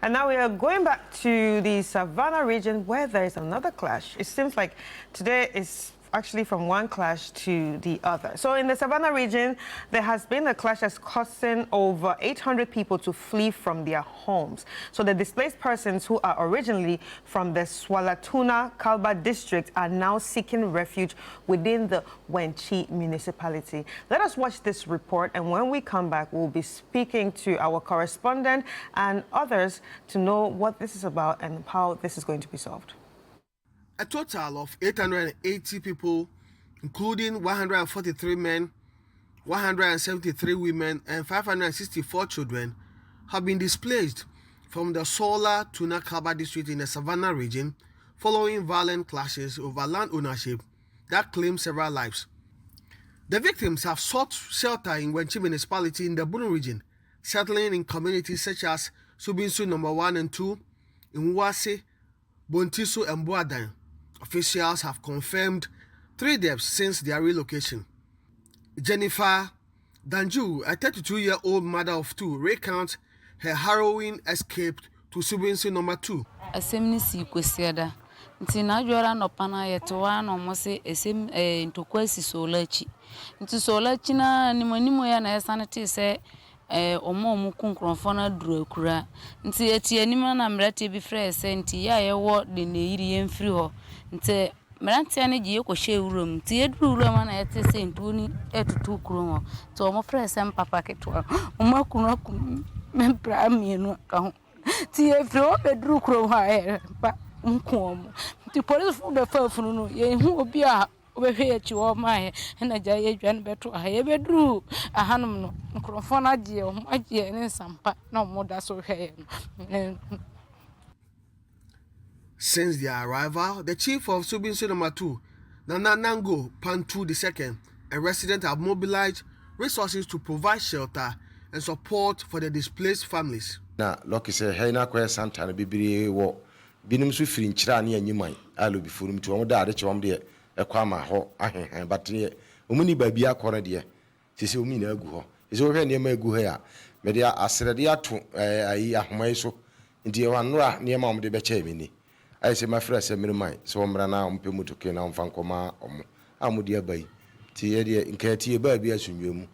And now we are going back to the Savannah region where there is another clash. It seems like today is actually from one clash to the other. So in the Savannah region, there has been a clash that's causing over 800 people to flee from their homes. So the displaced persons who are originally from the Swalatouna Kalba district are now seeking refuge within the Wenchi municipality. Let us watch this report, and when we come back, we'll be speaking to our correspondent and others to know what this is about and how this is going to be solved. A total of 880 people, including 143 men, 173 women, and 564 children, have been displaced from the Swalatouna Kalba district in the Savannah region following violent clashes over land ownership that claimed several lives. The victims have sought shelter in Wenchi municipality in the Bunu region, settling in communities such as Subinsu No. 1 and 2, Nwase, Bontiso, and Boadan. Officials have confirmed 3 deaths since their relocation. Jennifer Danju, a 32-year-old mother of 2, recounts her harrowing escape to Subinsu No. 2. Asemni si kwesiada. Nti na jora no pana yetowa no mo se esem ntokwasi solachi. Nti solachi na nimonimo ya na esanete se omo kunkronfo na duru akura. Nti eti anima na mrate bi frɛ se nti ya yewo de na yiri yemfiri ho. Nti mrante ane giye ko hye wurom. Nti eduru wurom na yete se ntuni etutu kuro ho. To omo frɛ se mpapa ketwa. Omo kunu akum mempra mienu ka ho. Ti efiri obeduru kuro ha pa nkom. Ti police fu be fafunu no ye hu obi a obehwe achi wo mai na gya ye dwan beto ha ye beduru ahanum no nkrofo na agye o agye ne sampa na omoda so hwe no. Since their arrival, the chief of Subinsu No. 2, Nana Nango Pantu II, and residents have mobilized resources to provide shelter and support for the displaced families. Na Loki say hey na kwa Santana bibiri wo binim so firi nkyira ne anyimai alo bifuru mtu omo da ade chewom de ekwa ma ho ahehan batne omuni baabi akore de sisi omi na agu ho sisi wo hwe ne ma agu ho ya me de asrede ato ayi ahomai so nti e wanora ne ma omo de be cha emini ai se ma fra se mirmai so omra na ompe mutoke na omfa nkoma omo amudi abai ti ye de nkati e baabi asunwemu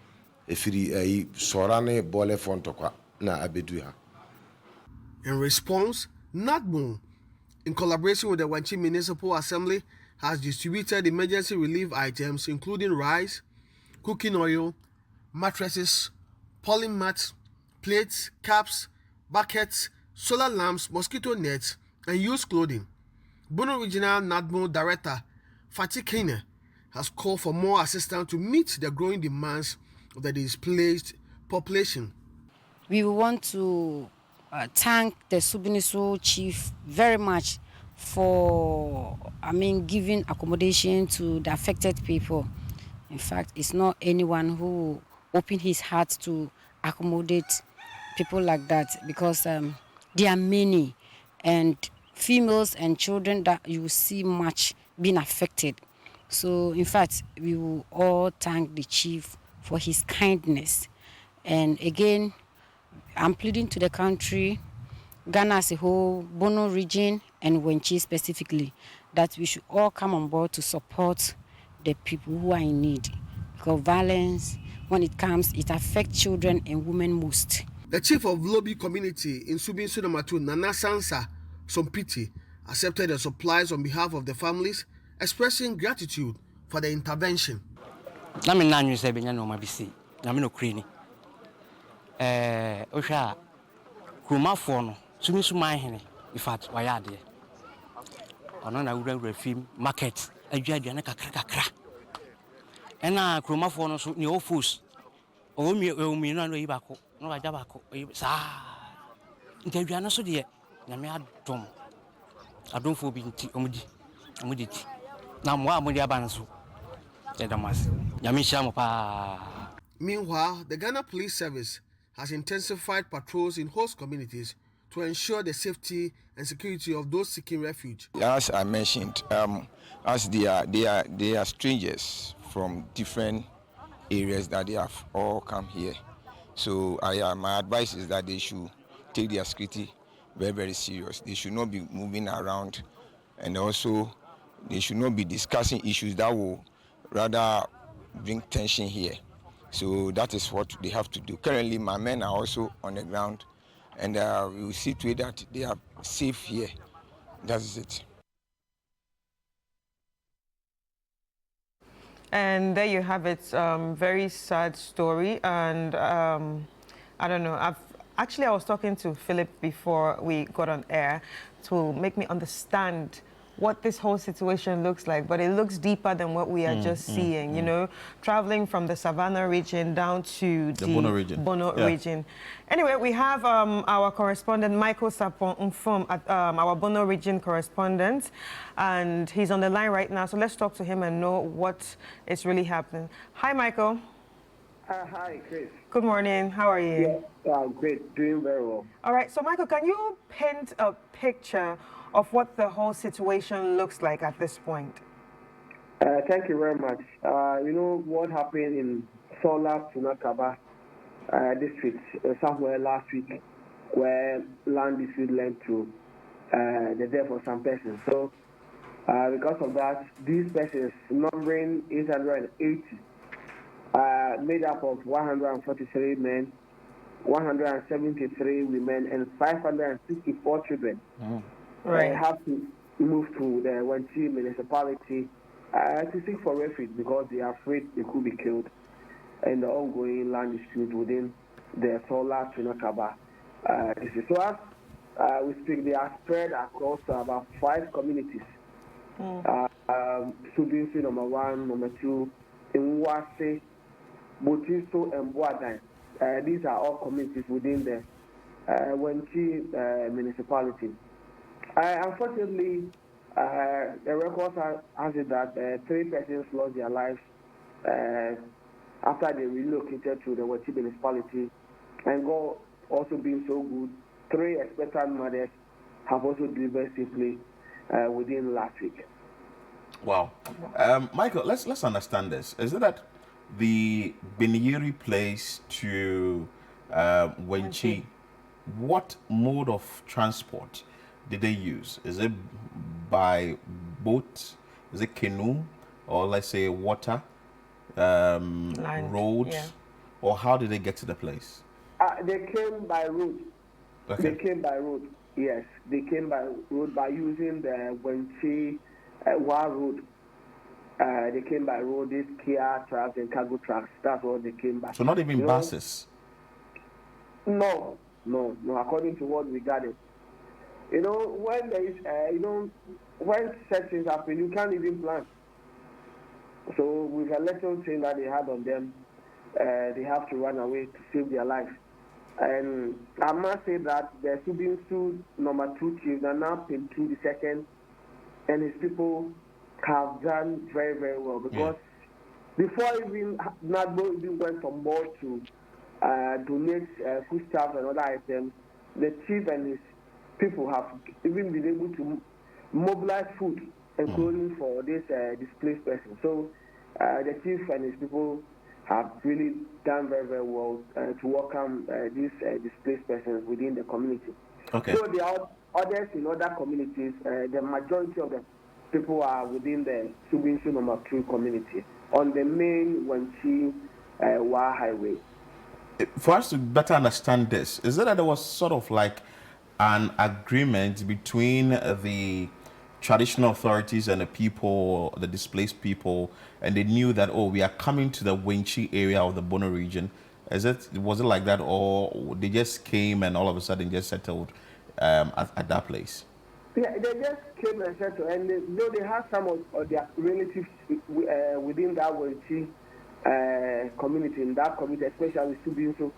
efiri ayi sora ne bole fontokwa na abedu ha. In response, NADMO, in collaboration with the Wenchi Municipal Assembly, has distributed emergency relief items including rice, cooking oil, mattresses, polling mats, plates, caps, buckets, solar lamps, mosquito nets, and used clothing. Bunu Regional NADMO Director Fatih Kane has called for more assistance to meet the growing demands of the displaced population. We want to thank the Subinisu chief very much for, giving accommodation to the affected people. In fact, it's not anyone who opened his heart to accommodate people like that because there are many and females and children that you see much being affected. So, in fact, we will all thank the chief for his kindness. And again, I'm pleading to the country, Ghana as a whole, Bono region, and Wenchi specifically, that we should all come on board to support the people who are in need. Because violence, when it comes, it affects children and women most. The chief of Lobby community in Subinsu No. 2, Nana Sansa Sompiti, accepted the supplies on behalf of the families, expressing gratitude for the intervention. Osha kromafo no sumisu manhene in fact wayade ono na Refuge market adwaadwane kakra ena kromafo no so ne ofus omi no no yibako no waja bako sa ntadwane so de nyame adomfo bi nti omudi ti na mo amudi abanso edamas nyame hia mo pa. Meanwhile, the Ghana Police Service has intensified patrols in host communities to ensure the safety and security of those seeking refuge. As I mentioned, as they are strangers from different areas that they have all come here. So my advice is that they should take their security very, very serious. They should not be moving around, and also they should not be discussing issues that will rather bring tension here. So that is what they have to do. Currently, my men are also on the ground, and we will see to it that they are safe here. That is it. And there you have it. Very sad story. And I don't know. I was talking to Philip before we got on air to make me understand what this whole situation looks like, but it looks deeper than what we are just seeing, you know, traveling from the Savannah region down to the Bono region. Anyway, we have our correspondent, Michael Sapon Umfum, our Bono region correspondent, and he's on the line right now, so let's talk to him and know what is really happening. Hi, Michael. Hi, Chris. Good morning. How are you? Yeah, great. Doing very well. All right. So, Michael, can you paint a picture of what the whole situation looks like at this point? Thank you very much. You know what happened in Sola Tunakaba district somewhere last week, where land dispute led to the death of some persons. So, because of that, these persons, numbering 880, made up of 143 men, 173 women, and 564 children. Have to move to the Wenchi municipality to seek for refuge because they are afraid they could be killed in the ongoing land dispute within the Sola Tunakaba district. So as we speak, they are spread across about 5 communities. Subinsu number 1, number 2, Nwase, Botiso, and Boadan. These are all communities within the Wenchi municipality. Unfortunately, the records has it that 3 persons lost their lives after they relocated to the Wenchi municipality, and God also being so good, 3 expectant mothers have also delivered safely within last week. Wow. Michael, let's understand this. Is it that the Gbinyiri place to Wenchi, what mode of transport did they use? Is it by boat? Is it canoe? Or let's say water, road? Or how did they get to the place? They came by road. Okay. They came by road, yes. They came by road by using the Wenchi Wa road. They came by road, these Kia trucks and cargo trucks. That's what they came by. So not even buses? No, according to what we gathered. You know, when there is, when such things happen, you can't even plan. So with a little thing that they had on them, they have to run away to save their life. And I must say that the Subinsu number 2 chief, now Pintu the second, and his people have done very, very well, because before even Nagbo even went on board to donate foodstuffs and other items, the chief and his people have even been able to mobilize food and clothing for this displaced person. So the chief and his people have really done very, very well to welcome these displaced persons within the community. Okay. So there are others in other communities. The majority of the people are within the Subinsu number 2 community on the main Wenchi Wa highway. For us to better understand this, is it that there was sort of like an agreement between the traditional authorities and the people, the displaced people, and they knew that, oh, we are coming to the Wenchi area of the Bono region? Was it like that, or they just came and all of a sudden just settled at that place? Yeah, they just came and settled, and they have some of their relatives within that Wenchi community, in that community, especially Subinsu.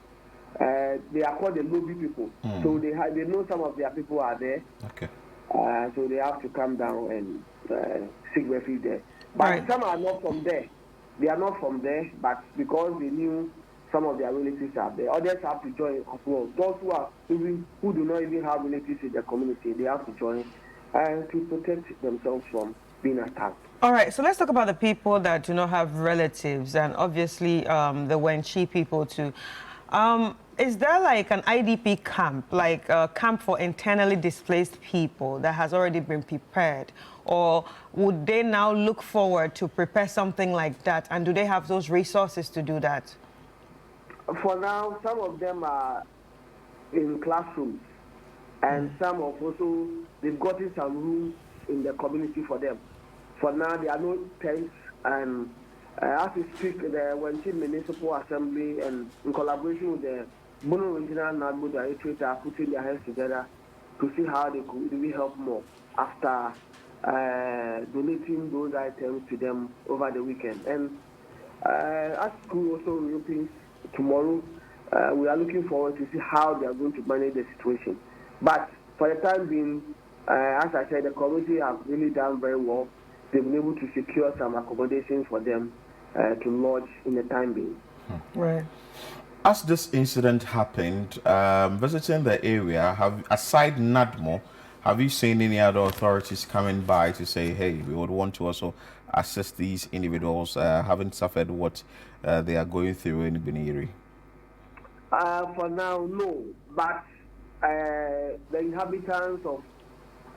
They are called the lobby people. So they know some of their people are there. Okay. So they have to come down and seek refuge there. But some are not from there. They are not from there, but because they knew some of their relatives are there, others have to join as well. Those who do not even have relatives in the community, they have to join to protect themselves from being attacked. All right, so let's talk about the people that do not have relatives, and obviously the Wenchi people too. Is there like an IDP camp, like a camp for internally displaced people that has already been prepared? Or would they now look forward to prepare something like that? And do they have those resources to do that? For now, some of them are in classrooms, and some of also, they've gotten some rooms in the community for them. For now, there are no tents, and as we speak, the Wenchi Municipal Assembly, and in collaboration with the Bono Regional NADMO Directorate, are putting their hands together to see how they could really help more after donating those items to them over the weekend. And as school also reopens tomorrow, we are looking forward to see how they are going to manage the situation. But for the time being, as I said, the community have really done very well. They've been able to secure some accommodations for them to lodge in the time being. Right. As this incident happened, visiting the area, aside NADMO, have you seen any other authorities coming by to say, hey, we would want to also assist these individuals having suffered what they are going through in Gbinyiri? For now, no. But the inhabitants of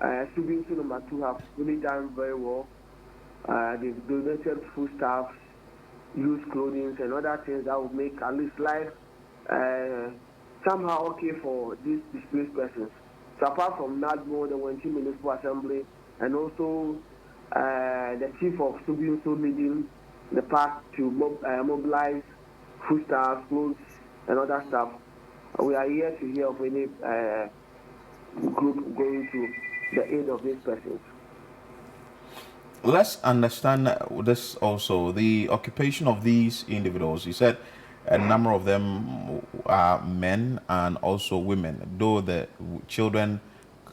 Subinsu number 2 have really done very well. They've donated foodstuffs, used clothing, and other things that will make at least life somehow okay for these displaced persons. So apart from NADMO, the Wenchi Municipal Assembly, and also the chief of Subinsu leading the path to mobilize foodstuffs, clothes, and other stuff, we are here to hear of any group going to the aid of these persons. Let's understand this also, the occupation of these individuals. You said a number of them are men and also women, though the children,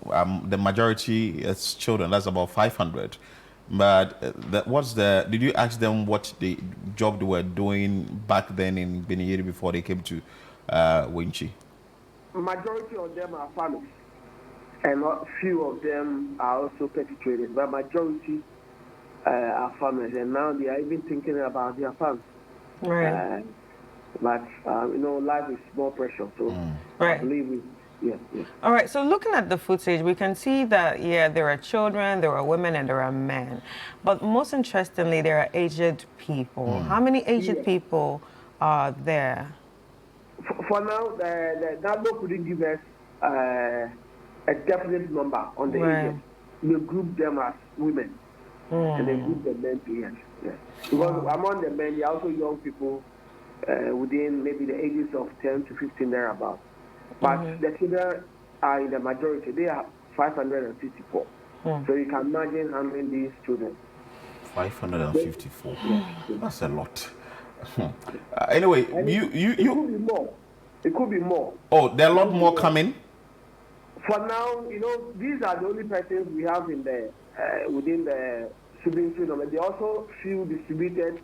the majority is children, that's about 500. But did you ask them what the job they were doing back then in Gbinyiri before they came to Wenchi? Majority of them are farmers, and a few of them are also petty traders, but majority are farmers, and now they are even thinking about their farms. Right. But life is more precious, so Right. I believe yeah. All right, so looking at the footage, we can see that, yeah, there are children, there are women, and there are men. But most interestingly, there are aged people. How many aged people are there? For now, the NADMO couldn't give us a definite number on the aged. They group them as women, and they group the men to yes. Because among the men, there are also young people within maybe the ages of 10 to 15 thereabouts. But the children are in the majority. They are 554. So you can imagine how many these children. 554. That's a lot. Anyway, and you it could be more. It could be more. Oh, there are a lot more coming. For now, these are the only persons we have in the within the Subinsu number. They also feel distributed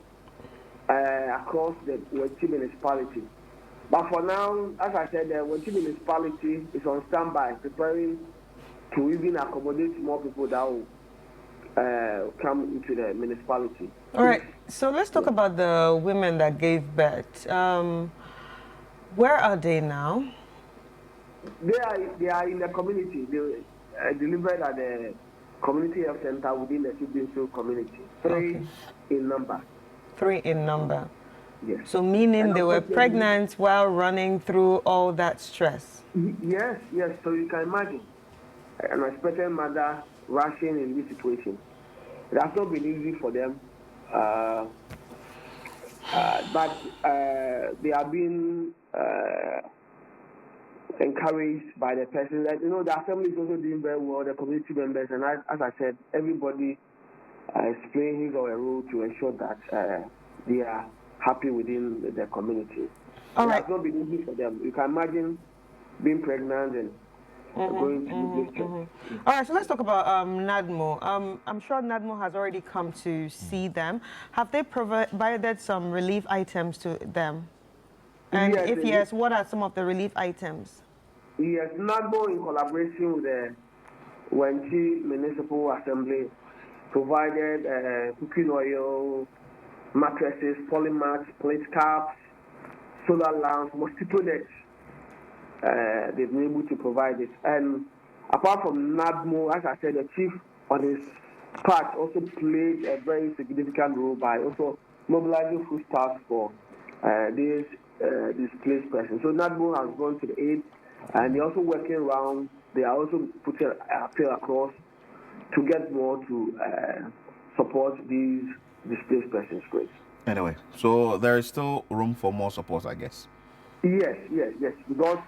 across the Wenchi municipality. But for now, as I said, the Wenchi municipality is on standby, preparing to even accommodate more people that will come into the municipality. All right, so let's talk about the women that gave birth. Where are they now? They are in the community. They delivered at the community health center within the Subinsu community. Three in number. 3 in number. Yes. So meaning they were pregnant while running through all that stress? Yes. So you can imagine an expectant mother rushing in this situation. It has not been easy for them, but they are being encouraged by the person. That, the assembly is also doing very well, the community members, and as I said, everybody is playing his or her role to ensure that they are happy within the community. All right. It has not been easy for them. You can imagine being pregnant and going to this church. All right, so let's talk about NADMO. I'm sure NADMO has already come to see them. Have they provided some relief items to them? And yes, if yes, what are some of the relief items? Yes, NADMO in collaboration with the Wenchi Municipal Assembly provided cooking oil, mattresses, polymats, plate caps, solar lamps, mosquito nets. They've been able to provide it. And apart from NADMO, as I said, the chief on his part also played a very significant role by also mobilizing food stamps for these displaced persons. So NADMO has gone to the aid, and they're also working around. They are also putting an appeal across to get more to support these displaced persons. Great. Anyway, so there is still room for more support, I guess. Yes. Because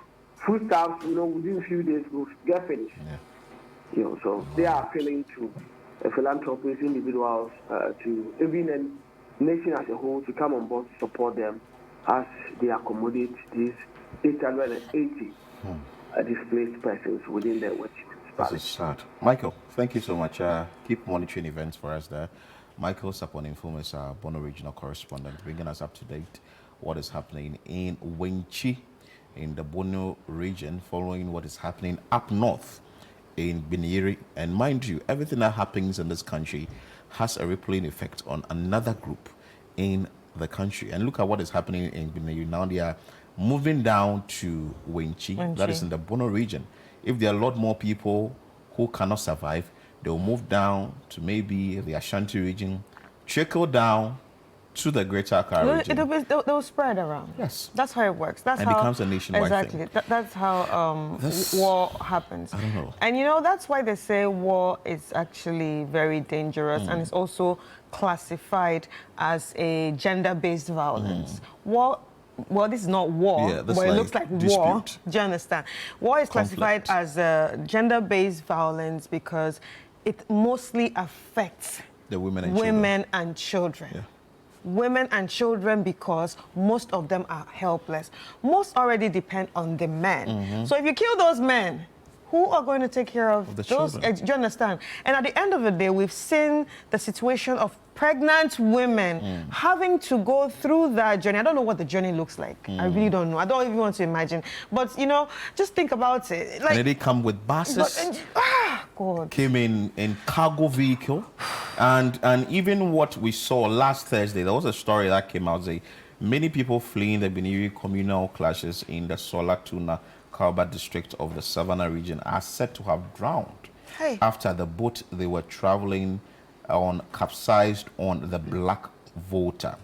food stamps, within a few days will get finished. Yeah. So they are appealing to philanthropists, individuals, to even a nation as a whole to come on board to support them as they accommodate these 880 displaced persons within the Wenchi municipality. This is sad. Michael, thank you so much. Keep monitoring events for us there. Michael Sapon-Infom is our Bono regional correspondent, bringing us up to date what is happening in Wenchi, in the Bono region, following what is happening up north in Gbinyiri. And mind you, everything that happens in this country has a rippling effect on another group in the country. And look at what is happening in Gbinyiri. Now they are moving down to Wenchi, that is in the Bono region. If there are a lot more people who cannot survive, they'll move down to maybe the Ashanti region, trickle down to the Greater Accra region. They'll spread around. Yes. That's how it works. That's and how becomes a nationwide exactly. thing. That's how war happens. I don't know. And that's why they say war is actually very dangerous and it's also classified as a gender-based violence. War. Well, this is not war, but it looks like war. Do you understand? War is classified as gender-based violence because it mostly affects the women and children. Yeah. Women and children because most of them are helpless. Most already depend on the men. So if you kill those men, who are going to take care of the those? children? Do you understand? And at the end of the day, we've seen the situation of pregnant women having to go through that journey. I don't know what the journey looks like. I really don't know. I don't even want to imagine. But, just think about it. Like, and they come with buses. God. Came in cargo vehicle. And even what we saw last Thursday, there was a story that came out saying many people fleeing the Gbinyiri communal clashes in the Solatuna Kalba district of the Savannah region are said to have drowned after the boat they were traveling on capsized on the Black Volta.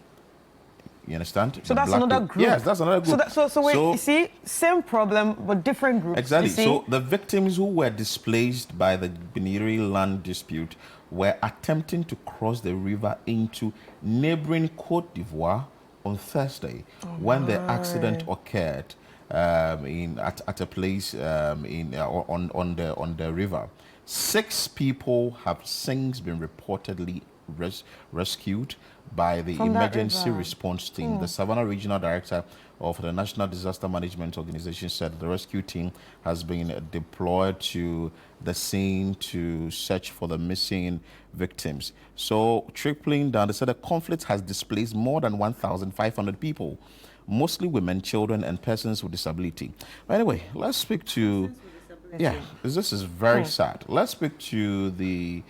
You understand? So that's another group. Yes, that's another group. So wait, you see, same problem, but different groups. Exactly. So the victims who were displaced by the Gbinyiri land dispute were attempting to cross the river into neighboring Cote d'Ivoire on Thursday when the accident occurred at a place on the river. 6 people have since been reportedly rescued by the emergency response team. The Savannah Regional Director of the National Disaster Management Organization said the rescue team has been deployed to the scene to search for the missing victims. So, tripling down, they said the conflict has displaced more than 1,500 people, mostly women, children, and persons with disability. But anyway, let's speak to... Yeah, this is very sad. Let's speak to the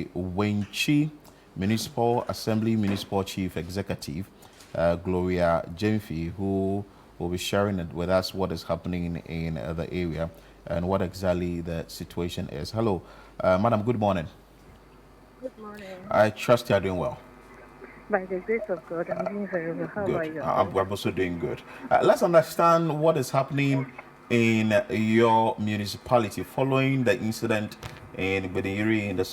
Wenchi Municipal Assembly Municipal Chief Executive, Gloria Jemfi, who will be sharing it with us what is happening in the area and what exactly the situation is. Hello, Madam, good morning. Good morning. I trust you are doing well. By the grace of God, I'm doing very well. How are you? I'm also doing good. Let's understand what is happening in your municipality following the incident in Gbinyiri in the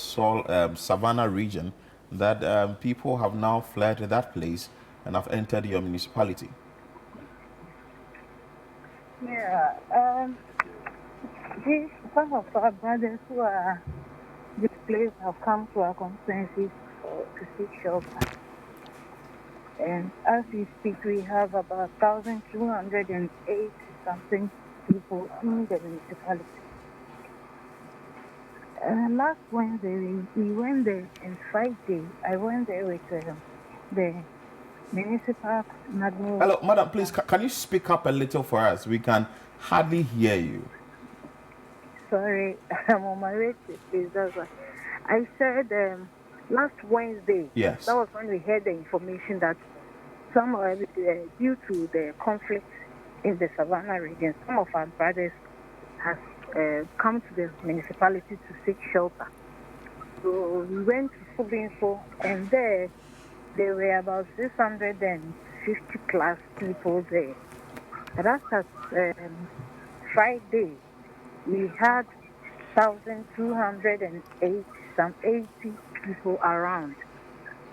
Savannah region that people have now fled that place and have entered your municipality. Yeah, some of our brothers who are displaced have come to our constituency to seek shelter. And as we speak, we have about 1,208 something people in the municipality. Last Wednesday, we went there, and Friday, I went there with the municipal... Hello, Madam, please, can you speak up a little for us? We can hardly hear you. Sorry, I'm on my way to this. That's why. I said last Wednesday, yes, that was when we heard the information that some due to the conflict in the Savannah region, some of our brothers have come to the municipality to seek shelter. So we went to Subinso, and there were about 650 plus people there. That's at Friday. We had 1,208, some 80 people around.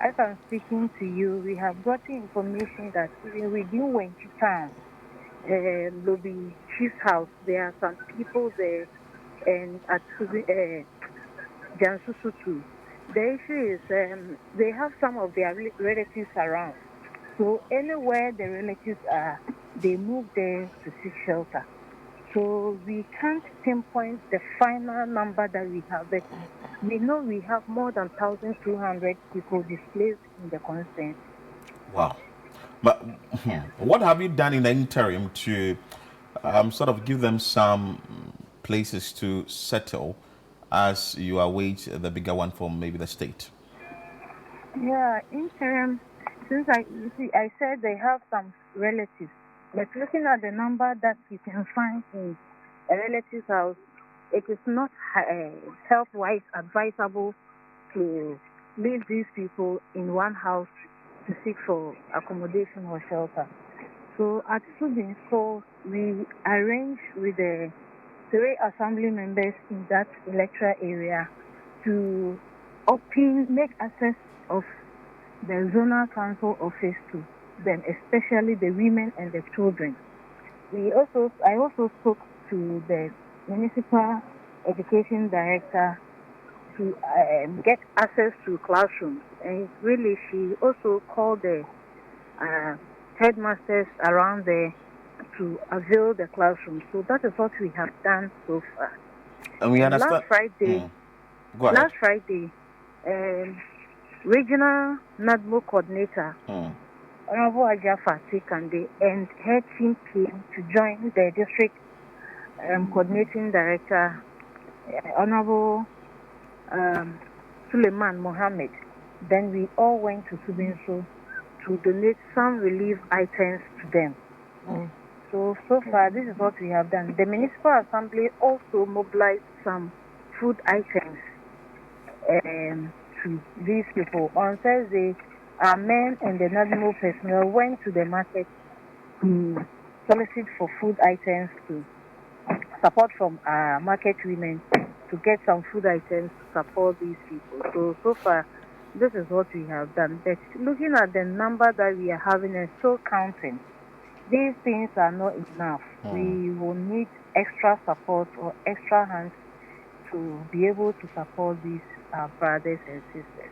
As I'm speaking to you, we have gotten information that even within Wenchi town, Lobby Chief's house, there are some people there, and at Jansusu too. The issue is they have some of their relatives around. So anywhere the relatives are, they move there to seek shelter. So we can't pinpoint the final number that we have, but we know we have more than 1,200 people displaced in the constituency. Wow. But what have you done in the interim to sort of give them some places to settle as you await the bigger one from maybe the state? Yeah, interim, since I said they have some relatives, but looking at the number that you can find in a relative's house, it is not health-wise advisable to leave these people in one house to seek for accommodation or shelter. So at Subin, so we arranged with the 3 assembly members in that electoral area to make access of the zonal council office to them, especially the women and the children. I also spoke to the municipal education director to get access to classrooms, and really she also called the headmasters around there to avail the classrooms. So that is what we have done so far. And we understand. Last Friday, regional NADMO coordinator, Honorable Ajafa Kande, and her team came to join the district coordinating director, Honorable Suleiman Mohammed. Then we all went to Subinso to donate some relief items to them. So far, this is what we have done. The Municipal Assembly also mobilized some food items to these people. On Thursday, our men and the NADMO personnel went to the market to solicit for food items to support from our market women to get some food items to support these people. So far, this is what we have done. But looking at the number that we are having and still counting, these things are not enough. We will need extra support or extra hands to be able to support these brothers and sisters.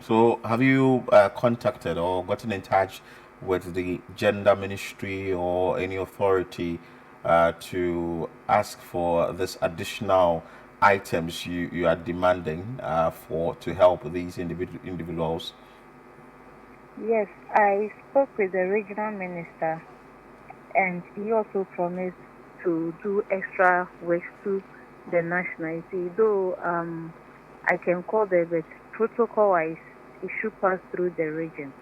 So have you contacted or gotten in touch with the gender ministry or any authority to ask for this additional items you are demanding to help these individuals? Yes, I spoke with the regional minister, and he also promised to do extra work to the nationality. Though I can call them, but protocol-wise, it should pass through the region.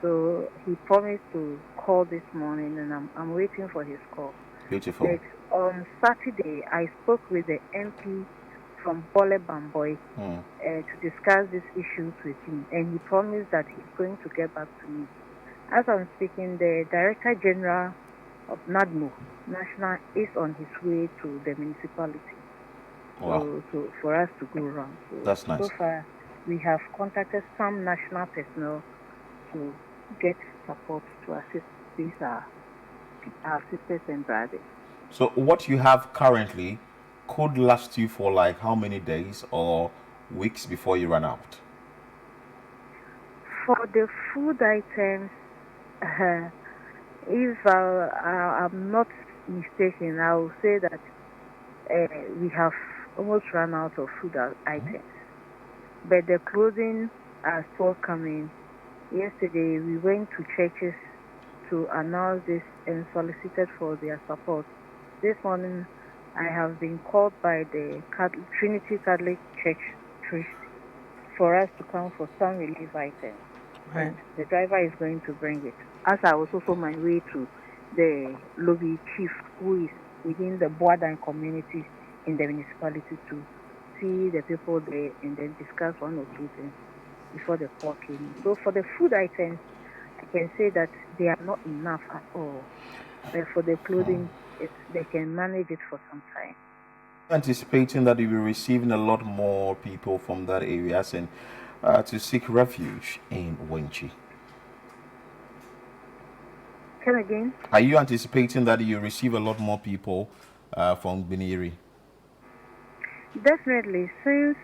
So he promised to call this morning, and I'm waiting for his call. Beautiful. But on Saturday, I spoke with the MP from Bole Bamboy to discuss these issues with him, and he promised that he's going to get back to me. As I'm speaking, the Director General of NADMO National is on his way to the municipality. Wow. So for us to go around. So, that's nice. So far, we have contacted some national personnel to get support to assist these our sisters and brothers. So what you have currently could last you for like how many days or weeks before you run out? For the food items, if I'm not mistaken, I will say that we have almost run out of food items. But the clothing are still coming. Yesterday, we went to churches to announce this and solicited for their support. This morning, I have been called by the Trinity Catholic Church priest for us to come for some relief items. Right. And the driver is going to bring it. as I was also my way to the lobby chief who is within the border community in the municipality to see the people there and then discuss one or two things before the call came in. So for the food items, I can say that they are not enough at all. But for the clothing, they can manage it for some time. Anticipating that you'll be receiving a lot more people from that area and to seek refuge in Wenchi. Come again? Are you anticipating that you receive a lot more people from Gbinyiri? Definitely, since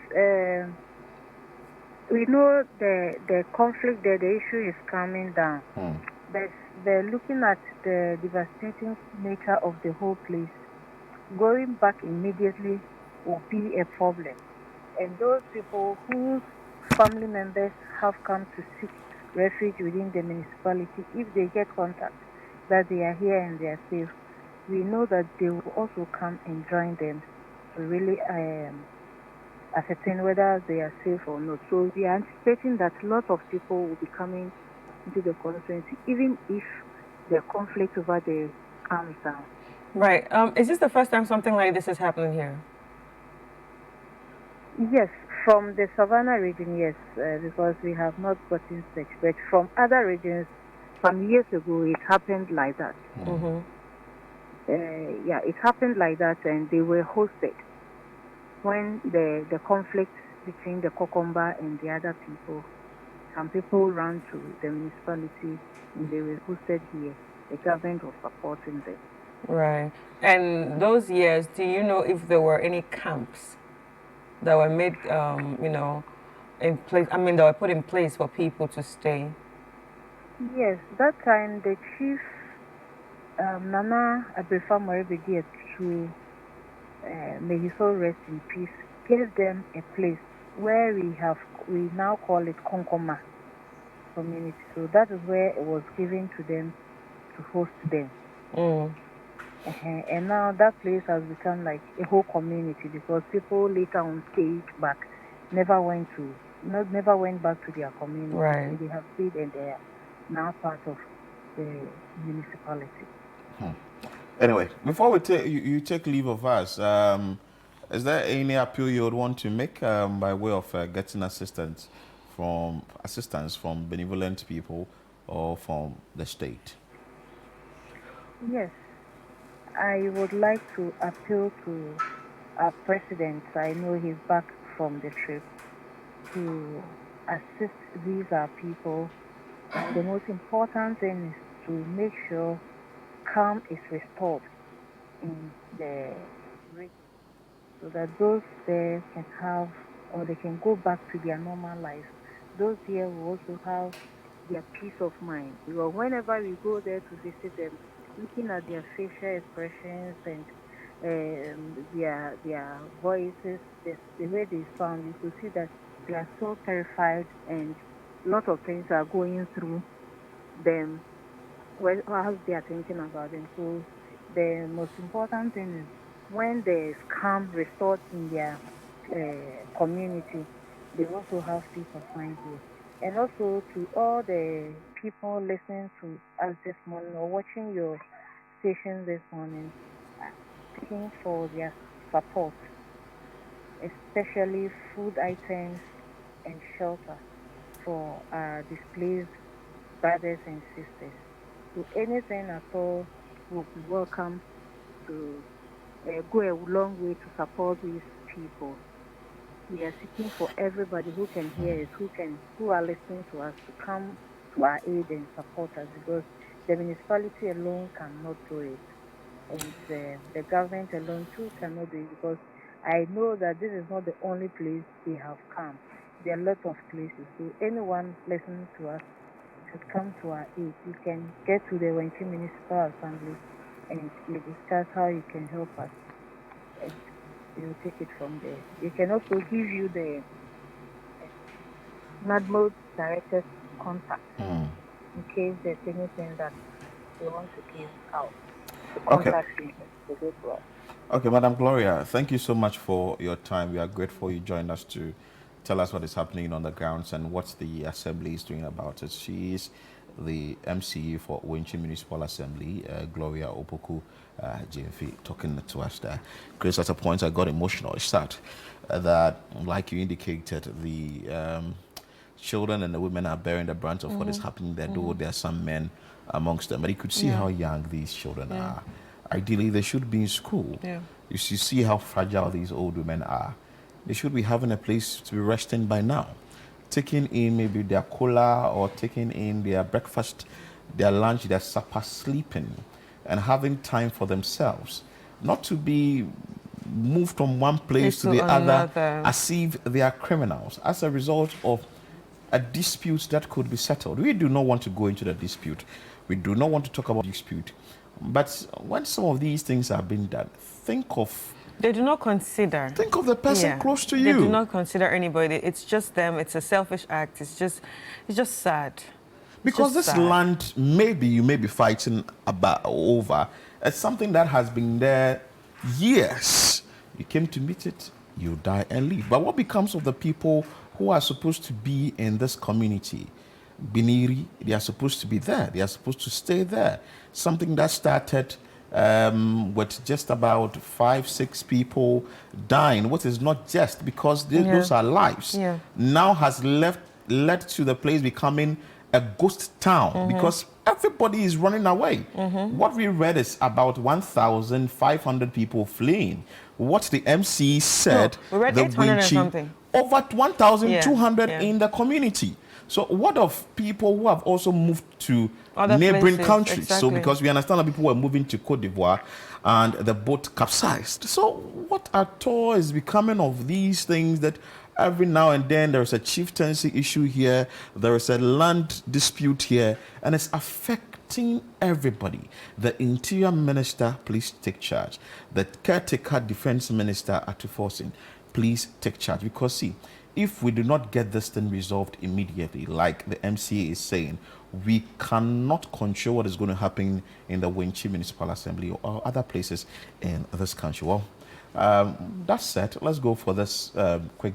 we know the conflict there, the issue is coming down. But they're looking at the devastating nature of the whole place. Going back immediately will be a problem. And those people whose family members have come to seek refuge within the municipality, if they get contact that they are here and they are safe, we know that they will also come and join them to really ascertain whether they are safe or not. So we are anticipating that a lot of people will be coming into the constituency, even if the conflict over there calms down. Right. Is this the first time something like this is happening here? Yes, from the Savannah region, yes, because we have not gotten such. But from other regions, some years ago, it happened like that. Yeah, it happened like that, and they were hosted. When the conflict between the Kokomba and the other people, some people ran to the municipality and they were hosted here. The government was supporting them. Right. And those years, do you know if there were any camps that were made, you know, in place? I mean, that were put in place for people to stay? Yes, that time the chief, Nana Abefa Morebedi to may his soul rest in peace, gave them a place where we now call it Konkoma community. So that is where it was given to them to host them. And now that place has become like a whole community because people later on stayed back, never went back to their community. Right. They have stayed and they are now part of the municipality. Anyway, before we you take leave of us, is there any appeal you would want to make by way of getting assistance from benevolent people or from the state? Yes, I would like to appeal to our president. I know he's back from the trip to assist these people. And the most important thing is to make sure calm is restored in the region so that those there can have or they can go back to their normal life. Those here will also have their peace of mind. Because whenever we go there to visit them, looking at their facial expressions and their voices, the way they sound, you could see that they are so terrified and a lot of things are going through them while they are thinking about them. So the most important thing is when there is calm restored in their community, they also have peace of mind here. And also to all the people listening to us this morning or watching your station this morning, asking for their support, especially food items and shelter for our displaced brothers and sisters. So anything at all will be welcome to go a long way to support these people. We are seeking for everybody who can hear us, who are listening to us, to come to our aid and support us because the municipality alone cannot do it. And the government alone too cannot do it because I know that this is not the only place they have come. There are a lot of places. So anyone listening to us should come to our aid. You can get to the Wenchi Municipal Assembly and we discuss how you can help us. And we'll take it from there. We can also give you the NADMO director's contact in case there's anything that they want to give out. Contact you to go to us. Okay, Madam Gloria, thank you so much for your time. We are grateful you joined us to tell us what is happening on the grounds and what the assembly is doing about it. She is the MCE for Wenchi Municipal Assembly, Gloria Opoku JMV, talking to us there. Chris, at a point I got emotional. It's sad that, like you indicated, the children and the women are bearing the brunt of what is happening there, though there are some men amongst them. But you could see how young these children are. Ideally, they should be in school. You see how fragile these old women are. They should be having a place to be resting by now, taking in maybe their cola or taking in their breakfast, their lunch, their supper, sleeping, and having time for themselves, not to be moved from one place to the other as if they are criminals as a result of a dispute that could be settled. We do not want to go into the dispute. We do not want to talk about dispute. But when some of these things are being done, think of... They do not consider. Think of the person close to you. They do not consider anybody. It's just them. It's a selfish act. It's just sad. Because this land, maybe you may be fighting over. It's something that has been there years. You came to meet it, you die and leave. But what becomes of the people who are supposed to be in this community? Gbinyiri, they are supposed to be there. They are supposed to stay there. Something that started with just about 5-6 people dying, what is not just because those are lives, now has led to the place becoming a ghost town because everybody is running away. What we read is about 1,500 people fleeing. What the MC said, we read 800 and something. Over 1,200 in the community. So what of people who have also moved to other neighboring places, countries? exactly. So because we understand that people were moving to Cote d'Ivoire and the boat capsized. So what at all is becoming of these things that every now and then there is a chieftaincy issue here, there is a land dispute here, and it's affecting everybody. The Interior Minister, please take charge. The caretaker Defense Minister, Atuforsin, please take charge. Because see, if we do not get this thing resolved immediately, like the MCA is saying, we cannot control what is going to happen in the Wenchi Municipal Assembly or other places in this country. Well, that said, let's go for this quick break.